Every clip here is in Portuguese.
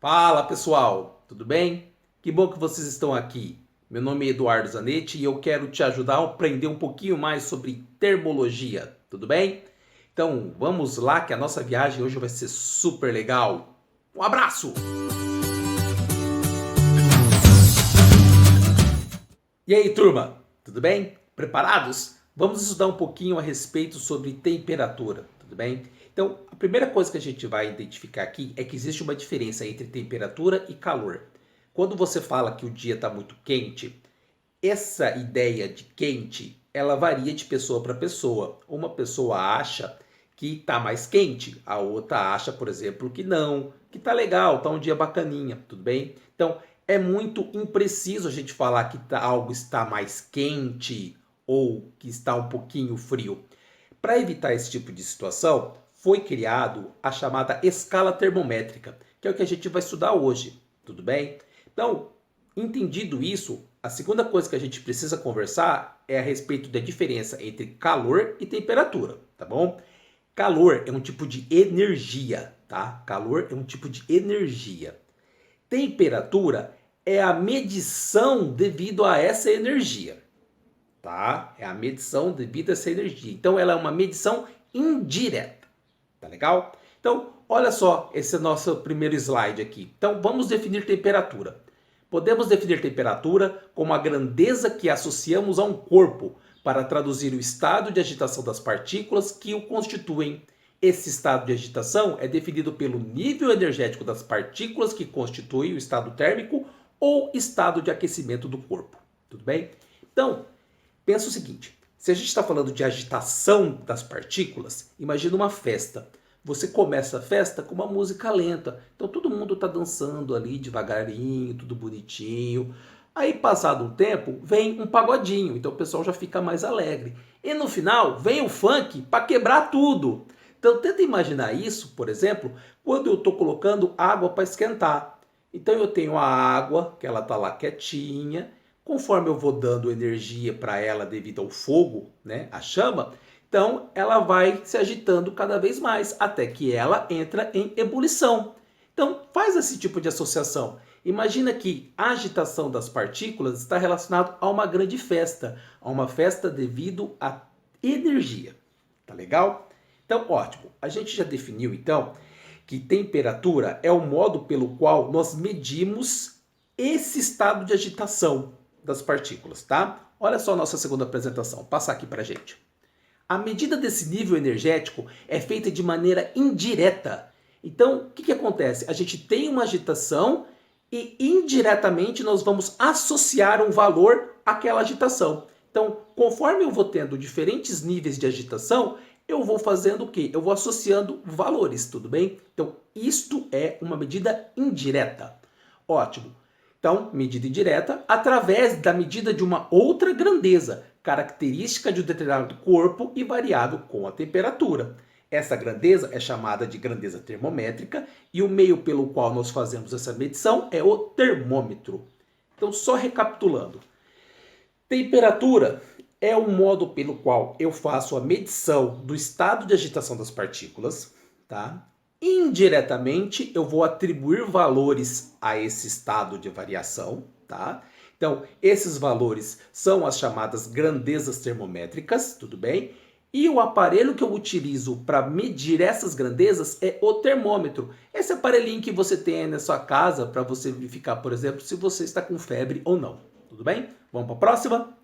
Fala pessoal, tudo bem? Que bom que vocês estão aqui. Meu nome é Eduardo Zanetti e eu quero te ajudar a aprender um pouquinho mais sobre termologia, tudo bem? Então vamos lá que a nossa viagem hoje vai ser super legal. Um abraço! E aí turma, tudo bem? Preparados? Vamos estudar um pouquinho a respeito sobre temperatura, tudo bem? Então, a primeira coisa que a gente vai identificar aqui é que existe uma diferença entre temperatura e calor. Quando você fala que o dia está muito quente, essa ideia de quente, ela varia de pessoa para pessoa. Uma pessoa acha que está mais quente, a outra acha, por exemplo, que não, que está legal, está um dia bacaninha, tudo bem? Então, é muito impreciso a gente falar que algo está mais quente ou que está um pouquinho frio. Para evitar esse tipo de situação, foi criado a chamada escala termométrica, que é o que a gente vai estudar hoje, tudo bem? Então, entendido isso, a segunda coisa que a gente precisa conversar é a respeito da diferença entre calor e temperatura, tá bom? Calor é um tipo de energia, tá? Calor é um tipo de energia. Temperatura é a medição devido a essa energia, tá? É a medição devido a essa energia. Então, ela é uma medição indireta. Tá legal? Então, olha só, esse é o nosso primeiro slide aqui. Então, vamos definir temperatura. Podemos definir temperatura como a grandeza que associamos a um corpo para traduzir o estado de agitação das partículas que o constituem. Esse estado de agitação é definido pelo nível energético das partículas que constituem o estado térmico ou estado de aquecimento do corpo. Tudo bem? Então, pensa o seguinte. Se a gente está falando de agitação das partículas, imagina uma festa. Você começa a festa com uma música lenta. Então todo mundo está dançando ali devagarinho, tudo bonitinho. Aí passado um tempo, vem um pagodinho. Então o pessoal já fica mais alegre. E no final, vem o funk para quebrar tudo. Então tenta imaginar isso, por exemplo, quando eu estou colocando água para esquentar. Então eu tenho a água, que ela está lá quietinha. Conforme eu vou dando energia para ela devido ao fogo, né, a chama, então ela vai se agitando cada vez mais até que ela entra em ebulição. Então faz esse tipo de associação. Imagina que a agitação das partículas está relacionada a uma grande festa, a uma festa devido à energia. Tá legal? Então, ótimo. A gente já definiu então que temperatura é o modo pelo qual nós medimos esse estado de agitação das partículas, tá? Olha só a nossa segunda apresentação, passa aqui pra gente. A medida desse nível energético é feita de maneira indireta. Então, o que acontece? A gente tem uma agitação e indiretamente nós vamos associar um valor àquela agitação. Então, conforme eu vou tendo diferentes níveis de agitação, eu vou fazendo o quê? Eu vou associando valores, tudo bem? Então, isto é uma medida indireta. Ótimo. Então, medida indireta através da medida de uma outra grandeza, característica de um determinado corpo e variável com a temperatura. Essa grandeza é chamada de grandeza termométrica e o meio pelo qual nós fazemos essa medição é o termômetro. Então, só recapitulando. Temperatura é o modo pelo qual eu faço a medição do estado de agitação das partículas, tá? Indiretamente, eu vou atribuir valores a esse estado de variação, tá? Então, esses valores são as chamadas grandezas termométricas, tudo bem? E o aparelho que eu utilizo para medir essas grandezas é o termômetro. Esse aparelhinho que você tem aí na sua casa para você verificar, por exemplo, se você está com febre ou não. Tudo bem? Vamos para a próxima?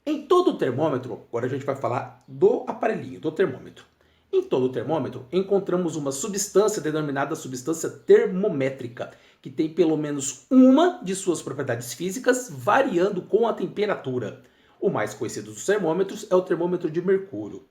Em todo o termômetro, agora a gente vai falar do aparelhinho, do termômetro. Em todo o termômetro, encontramos uma substância denominada substância termométrica, que tem pelo menos uma de suas propriedades físicas variando com a temperatura. O mais conhecido dos termômetros é o termômetro de mercúrio.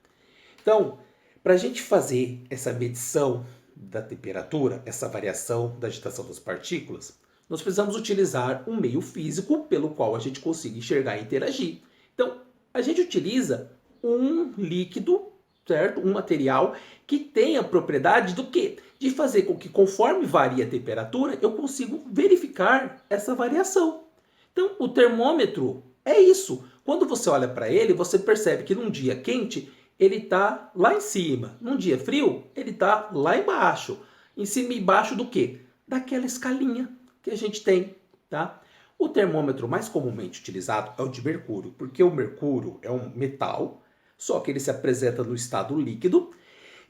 Então, para a gente fazer essa medição da temperatura, essa variação da agitação das partículas, nós precisamos utilizar um meio físico pelo qual a gente consiga enxergar e interagir. Então, a gente utiliza um líquido, certo? Um material que tem a propriedade do quê? De fazer com que conforme varia a temperatura, eu consigo verificar essa variação. Então, o termômetro é isso. Quando você olha para ele, você percebe que num dia quente, ele está lá em cima. Num dia frio, ele está lá embaixo. Em cima e embaixo do quê? daquela escalinha que a gente tem, tá? O termômetro mais comumente utilizado é o de mercúrio, porque o mercúrio é um metal, só que ele se apresenta no estado líquido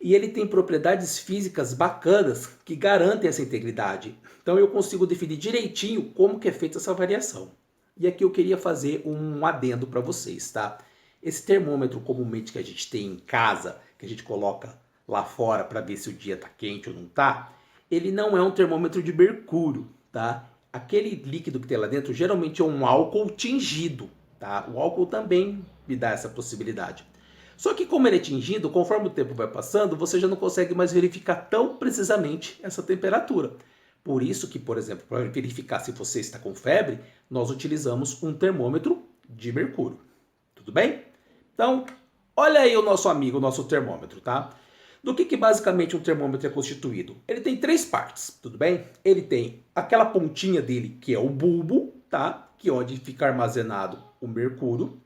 e ele tem propriedades físicas bacanas que garantem essa integridade. Então eu consigo definir direitinho como que é feita essa variação. E aqui eu queria fazer um adendo para vocês, tá? Esse termômetro comumente que a gente tem em casa, que a gente coloca lá fora para ver se o dia está quente ou não está, ele não é um termômetro de mercúrio, tá? Aquele líquido que tem lá dentro geralmente é um álcool tingido, tá? O álcool também me dá essa possibilidade. Só que como ele é tingido, conforme o tempo vai passando, você já não consegue mais verificar tão precisamente essa temperatura. Por isso que, por exemplo, para verificar se você está com febre, nós utilizamos um termômetro de mercúrio. Tudo bem? Então, olha aí o nosso amigo, o nosso termômetro, tá? Do que basicamente um termômetro é constituído? Ele tem três partes, tudo bem? Ele tem aquela pontinha dele, que é o bulbo, tá? Que é onde fica armazenado o mercúrio.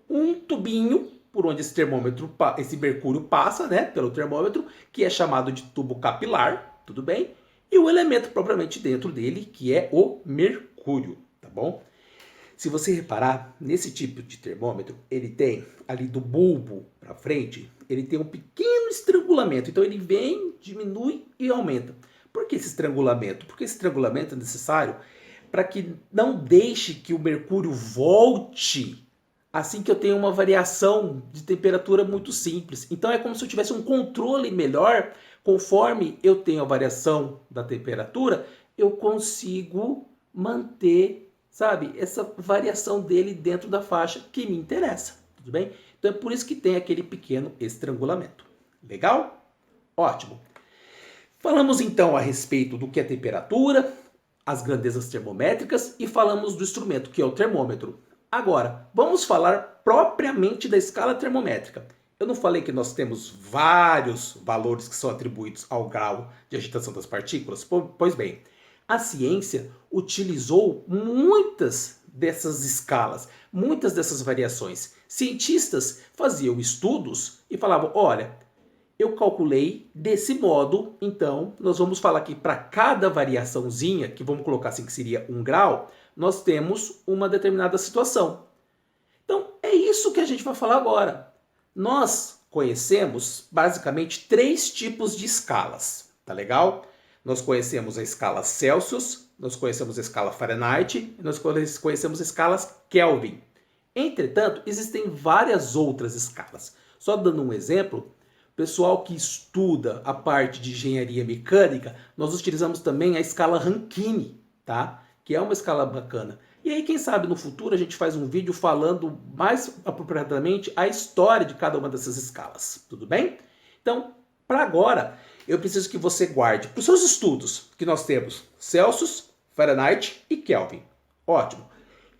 Um tubinho por onde esse mercúrio passa, né? Pelo termômetro, que é chamado de tubo capilar, tudo bem? E o elemento propriamente dentro dele, que é o mercúrio, tá bom? Se você reparar, nesse tipo de termômetro, ele tem ali do bulbo para frente, ele tem um pequeno estrangulamento. Então ele vem, diminui e aumenta. Por que esse estrangulamento? Porque esse estrangulamento é necessário para que não deixe que o mercúrio volte assim que eu tenho uma variação de temperatura muito simples. Então é como se eu tivesse um controle melhor, conforme eu tenho a variação da temperatura, eu consigo manter, sabe, essa variação dele dentro da faixa que me interessa, tudo bem? Então é por isso que tem aquele pequeno estrangulamento. Legal? Ótimo. Falamos então a respeito do que é temperatura, as grandezas termométricas e falamos do instrumento, que é o termômetro. Agora, vamos falar propriamente da escala termométrica. Eu não falei que nós temos vários valores que são atribuídos ao grau de agitação das partículas? Pois bem, a ciência utilizou muitas dessas escalas, muitas dessas variações. Cientistas faziam estudos e falavam, olha, eu calculei desse modo, então nós vamos falar que para cada variaçãozinha, que vamos colocar assim que seria 1 grau, nós temos uma determinada situação. Então é isso que a gente vai falar agora. Nós conhecemos basicamente 3 tipos de escalas, tá legal? Nós conhecemos a escala Celsius, nós conhecemos a escala Fahrenheit e nós conhecemos a escala Kelvin. Entretanto, existem várias outras escalas. Só dando um exemplo, pessoal que estuda a parte de engenharia mecânica, nós utilizamos também a escala Rankine, tá? Que é uma escala bacana. E aí, quem sabe no futuro a gente faz um vídeo falando mais apropriadamente a história de cada uma dessas escalas, tudo bem? Então, para agora, eu preciso que você guarde para os seus estudos que nós temos Celsius, Fahrenheit e Kelvin. Ótimo.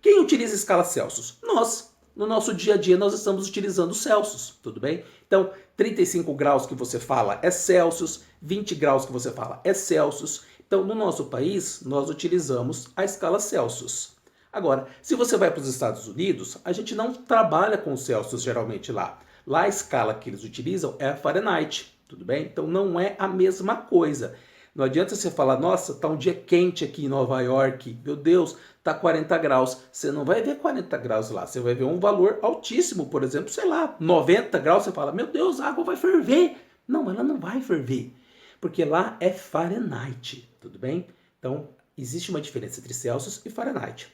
Quem utiliza a escala Celsius? Nós. No nosso dia a dia nós estamos utilizando Celsius, tudo bem? Então, 35 graus que você fala é Celsius, 20 graus que você fala é Celsius. Então, no nosso país, nós utilizamos a escala Celsius. Agora, se você vai para os Estados Unidos, a gente não trabalha com Celsius geralmente lá. Lá a escala que eles utilizam é a Fahrenheit, tudo bem? Então não é a mesma coisa. Não adianta você falar, nossa, tá um dia quente aqui em Nova York, meu Deus, tá 40 graus. Você não vai ver 40 graus lá, você vai ver um valor altíssimo, por exemplo, sei lá, 90 graus, você fala, meu Deus, a água vai ferver. Não, ela não vai ferver, porque lá é Fahrenheit, tudo bem? Então, existe uma diferença entre Celsius e Fahrenheit.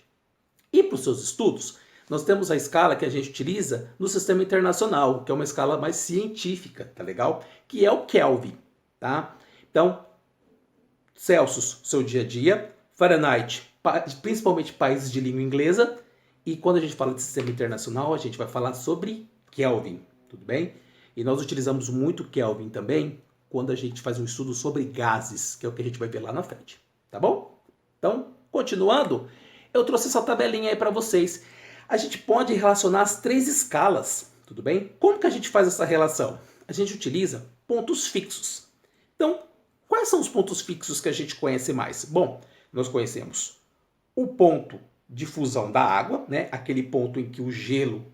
E para os seus estudos, nós temos a escala que a gente utiliza no sistema internacional, que é uma escala mais científica, tá legal? Que é o Kelvin, tá? Então, Celsius, seu dia a dia, Fahrenheit, principalmente países de língua inglesa, e quando a gente fala de sistema internacional, a gente vai falar sobre Kelvin, tudo bem? E nós utilizamos muito Kelvin também quando a gente faz um estudo sobre gases, que é o que a gente vai ver lá na frente, tá bom? Então, continuando, eu trouxe essa tabelinha aí para vocês. A gente pode relacionar as 3 escalas, tudo bem? Como que a gente faz essa relação? A gente utiliza pontos fixos. Então, quais são os pontos fixos que a gente conhece mais? Bom, nós conhecemos o ponto de fusão da água, né? Aquele ponto em que o gelo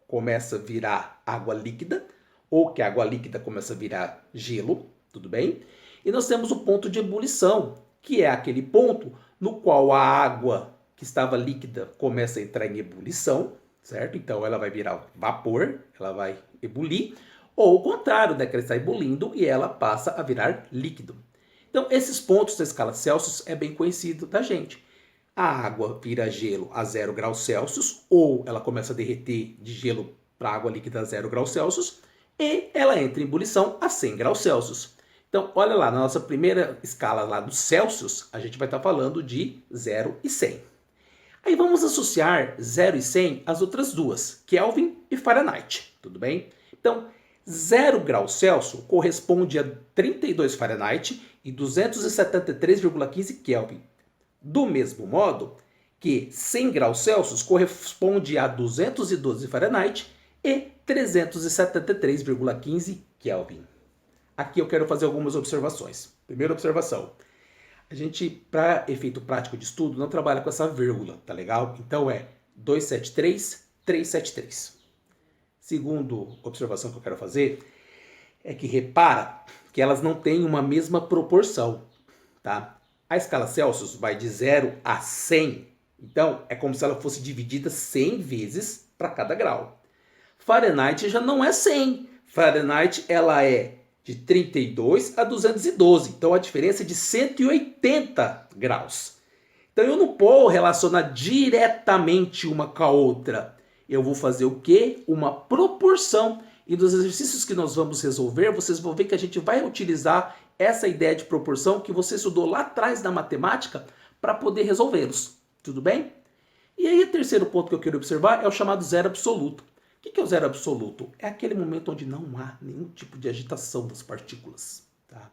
começa a virar água líquida, ou que a água líquida começa a virar gelo, tudo bem? E nós temos o ponto de ebulição, que é aquele ponto no qual a água que estava líquida começa a entrar em ebulição, certo? Então ela vai virar vapor, ela vai ebulir, ou o contrário, né, que ela está ebulindo e ela passa a virar líquido. Então esses pontos da escala Celsius é bem conhecido da gente. A água vira gelo a 0 graus Celsius, ou ela começa a derreter de gelo para água líquida a 0 graus Celsius, e ela entra em ebulição a 100 graus Celsius. Então, olha lá, na nossa primeira escala lá dos Celsius, a gente vai estar falando de 0 e 100. Aí vamos associar 0 e 100 às outras duas, Kelvin e Fahrenheit, tudo bem? Então, 0 graus Celsius corresponde a 32 Fahrenheit e 273,15 Kelvin. Do mesmo modo que 100 graus Celsius corresponde a 212 Fahrenheit e 373,15 Kelvin. Aqui eu quero fazer algumas observações. Primeira observação. A gente, para efeito prático de estudo, não trabalha com essa vírgula, tá legal? Então é 273, 373. Segunda observação que eu quero fazer é que repara que elas não têm uma mesma proporção, tá? A escala Celsius vai de 0 a 100, então é como se ela fosse dividida 100 vezes para cada grau. Fahrenheit já não é 100. Fahrenheit ela é de 32 a 212. Então a diferença é de 180 graus. Então eu não posso relacionar diretamente uma com a outra. Eu vou fazer o quê? Uma proporção. E nos exercícios que nós vamos resolver, vocês vão ver que a gente vai utilizar essa ideia de proporção que você estudou lá atrás na matemática para poder resolvê-los. Tudo bem? E aí o terceiro ponto que eu quero observar é o chamado zero absoluto. O que é o zero absoluto? É aquele momento onde não há nenhum tipo de agitação das partículas. Tá?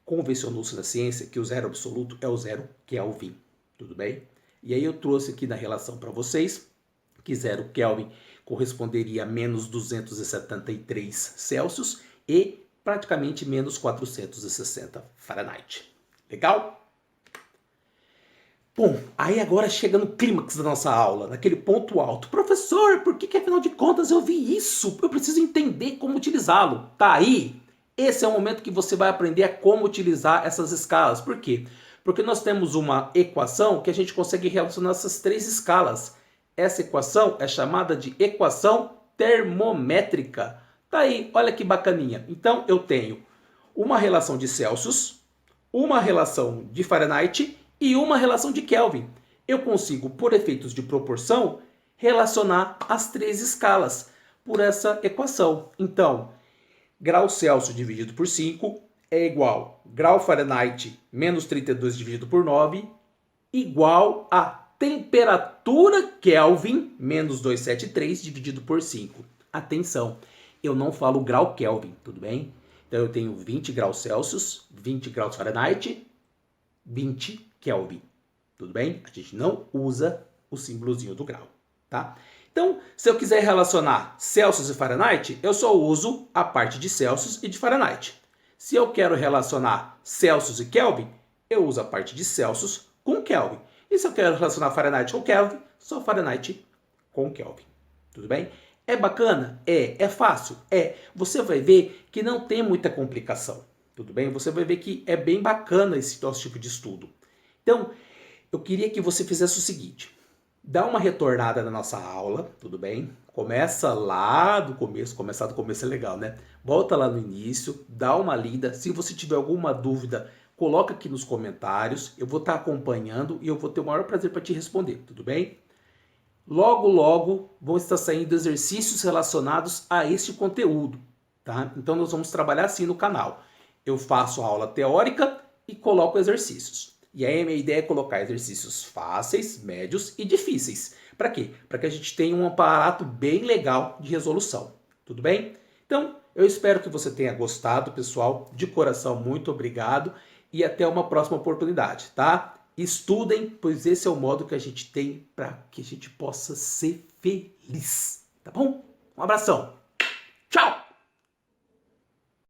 Convencionou-se na ciência que o zero absoluto é o zero Kelvin. Tudo bem? E aí eu trouxe aqui na relação para vocês que 0 Kelvin corresponderia a menos 273 Celsius e praticamente menos 460 Fahrenheit. Legal? Bom, aí agora chega no clímax da nossa aula, naquele ponto alto. Professor, por que afinal de contas eu vi isso? Eu preciso entender como utilizá-lo. Tá aí? Esse é o momento que você vai aprender a como utilizar essas escalas. Por quê? Porque nós temos uma equação que a gente consegue relacionar essas três escalas. Essa equação é chamada de equação termométrica. Tá aí, olha que bacaninha. Então eu tenho uma relação de Celsius, uma relação de Fahrenheit e uma relação de Kelvin. Eu consigo, por efeitos de proporção, relacionar as três escalas por essa equação. Então, grau Celsius dividido por 5 é igual a grau Fahrenheit menos 32 dividido por 9 igual a temperatura Kelvin menos 273 dividido por 5. Atenção, eu não falo grau Kelvin, tudo bem? Então eu tenho 20 graus Celsius, 20 graus Fahrenheit, 20 Kelvin, tudo bem? A gente não usa o símbolozinho do grau, tá? Então, se eu quiser relacionar Celsius e Fahrenheit, eu só uso a parte de Celsius e de Fahrenheit. Se eu quero relacionar Celsius e Kelvin, eu uso a parte de Celsius com Kelvin. E se eu quero relacionar Fahrenheit com Kelvin, só Fahrenheit com Kelvin, tudo bem? É bacana? É fácil? É. Você vai ver que não tem muita complicação, tudo bem? Você vai ver que é bem bacana esse nosso tipo de estudo. Então, eu queria que você fizesse o seguinte. Dá uma retornada na nossa aula, tudo bem? Começa lá do começo. Começar do começo é legal, né? Volta lá no início, dá uma lida. Se você tiver alguma dúvida, coloca aqui nos comentários. Eu vou estar acompanhando e eu vou ter o maior prazer para te responder, tudo bem? Logo, logo vão estar saindo exercícios relacionados a este conteúdo, tá? Então nós vamos trabalhar assim no canal. Eu faço a aula teórica e coloco exercícios. E aí a minha ideia é colocar exercícios fáceis, médios e difíceis. Para quê? Para que a gente tenha um aparato bem legal de resolução. Tudo bem? Então, eu espero que você tenha gostado, pessoal. De coração, muito obrigado. E até uma próxima oportunidade, tá? Estudem, pois esse é o modo que a gente tem para que a gente possa ser feliz. Tá bom? Um abração. Tchau!